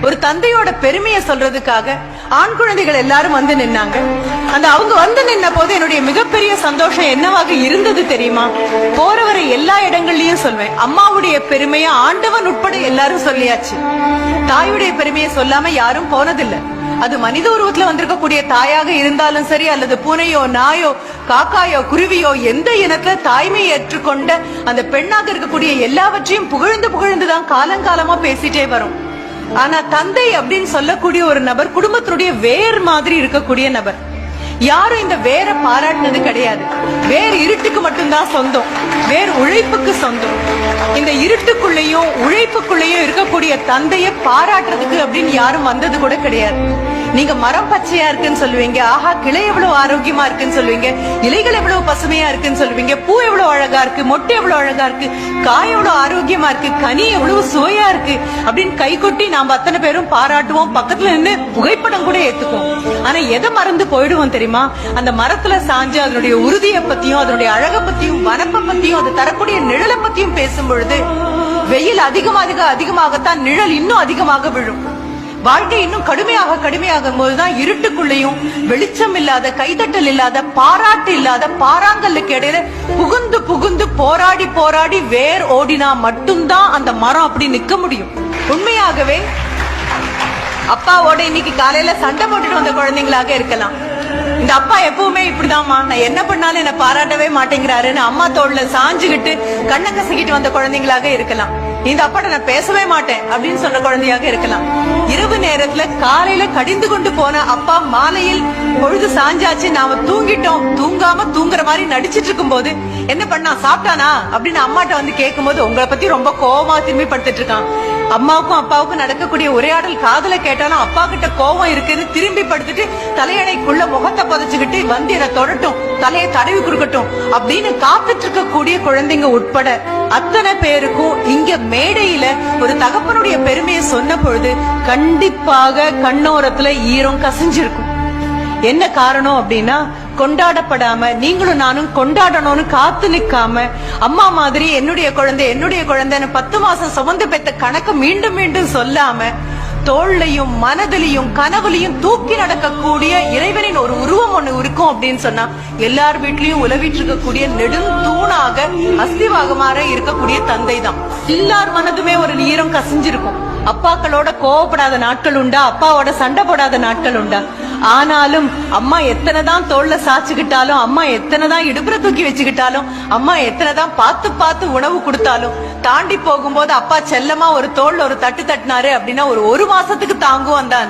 ஒரு தந்தையோட பெருமையை சொல்றதுக்காக ஆண் குழந்தைகள் எல்லாரும் வந்து நின்னாங்க. அந்த அவங்க வந்து நின்ன போது என்னுடைய மிகப்பெரிய சந்தோஷம் என்னவாக இருந்தது தெரியுமா? போறவரை எல்லா இடங்கள்லயும் சொல்வேன், அம்மாவுடைய பெருமையை ஆண்டவன் உட்பட எல்லாரும் சொல்லியாச்சு. தாயுடைய பெருமையை சொல்லாம யாரும் போனதில்லை. அது மனித உருவத்துல வந்திருக்கக்கூடிய தாயாக இருந்தாலும் சரி, அல்லது பூனையோ நாயோ காக்காயோ குருவியோ எந்த இனத்துல தாய்மையை ஏற்றுக்கொண்ட அந்த பெண்ணாக இருக்கக்கூடிய எல்லாவற்றையும் புகழ்ந்து புகழ்ந்துதான் காலங்காலமா பேசிட்டே வரும். ஆனா தந்தை அப்படின்னு சொல்லக்கூடிய ஒரு நபர் குடும்பத்தினுடைய வேர் மாதிரி இருக்கக்கூடிய நபர். யாரும் இந்த வேரை பாராட்டினது கிடையாது. வேர் இருட்டுக்கு மட்டும்தான் சொந்தம், வேர் உழைப்புக்கு சொந்தம். இந்த இருட்டுக்குள்ளேயும் உழைப்புக்குள்ளேயும் இருக்கக்கூடிய தந்தையை பாராட்டுறதுக்கு அப்படின்னு யாரும் வந்தது கூட கிடையாது. நீங்க மரம் பச்சையா இருக்குன்னு சொல்லுவீங்க, ஆஹா கிளை எவ்வளவு ஆரோக்கியமா இருக்குன்னு சொல்லுவீங்க, இலைகள் எவ்வளவு பசுமையா இருக்குன்னு சொல்லுவீங்க, பூ எவ்வளவு அழகா இருக்கு, மொட்டை எவ்வளவு அழகா இருக்கு, காய் எவ்வளவு ஆரோக்கியமா இருக்கு, கனி எவ்வளவு சுவையா இருக்கு அப்படின்னு கை கொட்டி நாம அத்தனை பேரும் பாராட்டுவோம். பக்கத்துல நின்று புகைப்படம் கூட ஏத்துக்குவோம். ஆனா எதை மறந்து போயிடுவோம் தெரியுமா? அந்த மரத்துல சாஞ்சு அதனுடைய உறுதியை பத்தியும் அதனுடைய அழகை பத்தியும் வனப்பை பத்தியும் அது தரக்கூடிய நிழலை பத்தியும் பேசும் பொழுது வெயில் அதிகமாகத்தான் நிழல் இன்னும் அதிகமாக விழும். வாழ்க்கை இன்னும் கடுமையாகும் போதுதான் இருட்டுக்குள்ளேயும் வெளிச்சம் இல்லாத, கைதட்டல் இல்லாத, பாராட்டு இல்லாத பாறாங்கல்லுக்கு இடையில புகுந்து புகுந்து போராடி வேர் ஓடினா மட்டும்தான் அந்த மரம் அப்படி நிக்க முடியும். உண்மையாகவே அப்பாவோட இன்னைக்கு காலையில சண்டை போட்டுட்டு வந்த குழந்தைங்களாக இருக்கலாம். இந்த அப்பா எப்பவுமே இப்படிதான்மா, நான் என்ன பண்ணாலும் என்ன பாராட்டவே மாட்டேங்கிறாருன்னு அம்மா தோல்ல சாஞ்சுகிட்டு கண்ணை கசக்கிட்டு வந்த குழந்தைங்களாக இருக்கலாம். இந்த அப்பாட்ட நான் பேசவே மாட்டேன் அப்படின்னு சொன்ன குழந்தையாக இருக்கலாம். இரவு நேரத்துல காலையில கடிந்து கொண்டு போன அப்பா மாலையில் பொழுது சாஞ்சாச்சு, நாம தூங்கிட்டோம், தூங்காம தூங்குற மாதிரி நடிச்சிட்டு இருக்கும் போது என்ன பண்ணா, சாப்பிட்டானா அப்படின்னு அம்மாட்ட வந்து கேட்கும் போது உங்களை பத்தி ரொம்ப கோபமா திரும்பி படுத்துட்டு இருக்கான். அம்மாவுக்கும் அப்பாவுக்கும் நடக்கக்கூடிய உரையாடல் காதுல கேட்டாலும் அப்பா கிட்ட கோபம் இருக்குன்னு திரும்பி படுத்துட்டு தலையணைக்குள்ள முகத்தை புதைச்சுக்கிட்டு வந்து என்ன தொடட்டும், தலையை தடவி கொடுக்கட்டும் அப்படின்னு காத்துட்டு இருக்கக்கூடிய குழந்தைங்க உட்பட அத்தனை பேருக்கும் இங்க மேடையில ஒரு தகப்பனுடைய பெருமையை சொன்ன பொழுது கண்டிப்பாக கண்ணோரத்துல ஈரம் கசிஞ்சிருக்கும். என்ன காரணம் அப்படின்னா, கொண்டாடப்படாம நீங்களும் நானும் கொண்டாடணும்னு காத்து நிக்காம அம்மா மாதிரி என்னுடைய குழந்தைன்னு 10 மாசம் சுமந்து பெற்ற கணக்கு மீண்டும் மீண்டும் சொல்லாம தோள்லையும் மனதிலையும் கனவுலையும் தூக்கி நடக்கக்கூடிய இறைவனின் ஒரு உருவம் ஒண்ணு இருக்கும் அப்படின்னு சொன்னா எல்லார் வீட்லயும் உலவிட்டு இருக்கக்கூடிய நெடுந்தூணாக அஸ்திவாகமாக இருக்கக்கூடிய தந்தை தான். எல்லார் மனதுமே ஒரு ஈரம் கசிஞ்சிருக்கும். அப்பாக்களோட கோவப்படாத நாட்கள் உண்டா, அப்பாவோட சண்டை போடாத நாட்கள் உண்டா? ஆனாலும் அம்மா எத்தனைதான் தோல்ல சாச்சுக்கிட்டாலும், அம்மா எத்தனைதான் இடுப்புற தூக்கி வச்சுக்கிட்டாலும், அம்மா எத்தனைதான் பார்த்து உணவு கொடுத்தாலும் தாண்டி போகும்போது அப்பா செல்லமா ஒரு தோல்ல ஒரு தட்டு தட்டினாரு அப்படின்னா ஒரு மாசத்துக்கு தாங்குவோம் தான்.